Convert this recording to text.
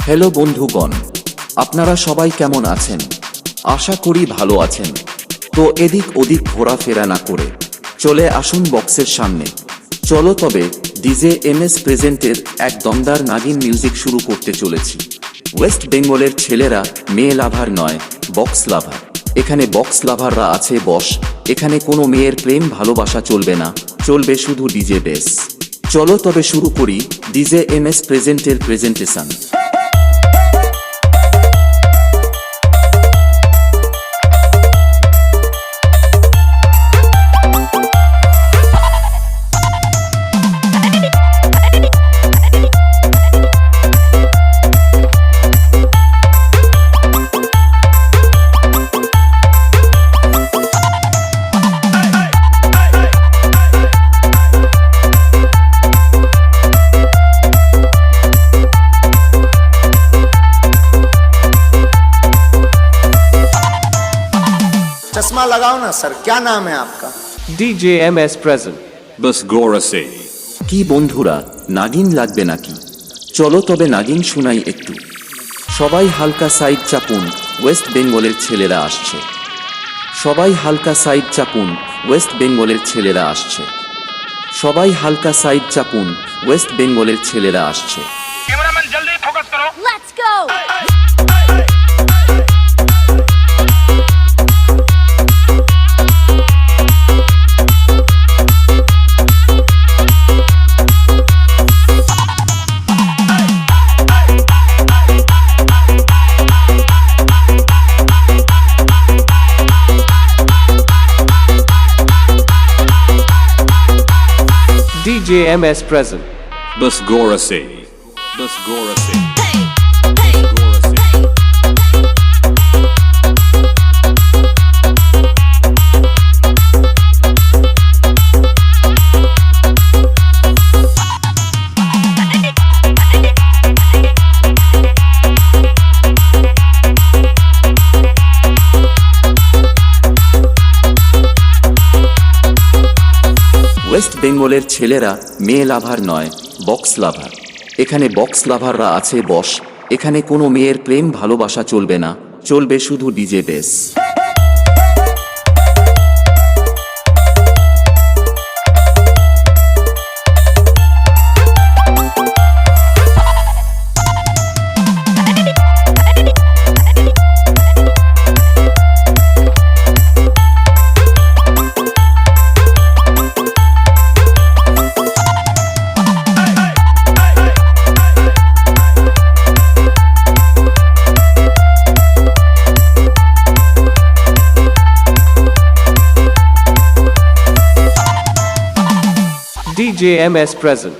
Hello বন্ধুগণ, আপনারা সবাই কেমন আছেন? আশা করি ভালো আছেন। তো এদিক ওদিক ঘোরাফেরা না করে চলে আসুন বক্সের সামনে। চলো তবে ডিজে এমএস প্রেজেন্টের এক দমদার নাগিন মিউজিক শুরু করতে চলেছি। ওয়েস্ট বেঙ্গলের ছেলেরা মেয়ে লাভার নয়, বক্স লাভার। এখানে বক্স লাভাররা আছে বস। এখানে কোনো মেয়ের প্রেম ভালোবাসা চলবে না, চলবে শুধু ডিজে বেস। চলো তবে শুরু করি ডিজে এমএস প্রেজেন্টের প্রেজেন্টেশন। चश्मा लगाओ ना सर, क्या नाम है आपका? DJMS present. बस गौर से কি বন্ধুরা, নাগিন লাগবে নাকি? চলো তবে নাগিন শোনাই একটু। সবাই হালকা সাইড চাপুন, ওয়েস্ট বেঙ্গলের ছেলেরা আসছে। সবাই হালকা সাইড চাপুন, ওয়েস্ট বেঙ্গলের ছেলেরা আসছে। সবাই হালকা সাইড চাপুন, ওয়েস্ট বেঙ্গলের ছেলেরা আসছে। कैमरामैन जल्दी फोकस करो। Let's go! DJMS present. बस गौर से बस गौर से Hey, hey, गौर से ওয়েস্ট বেঙ্গলের ছেলেরা মেয়ে লাভার নয়, বক্স লাভার। এখানে বক্স লাভাররা আছে বস। এখানে কোনো মেয়ের প্রেম ভালোবাসা চলবে না, চলবে শুধু ডিজে বেস। DJMS present.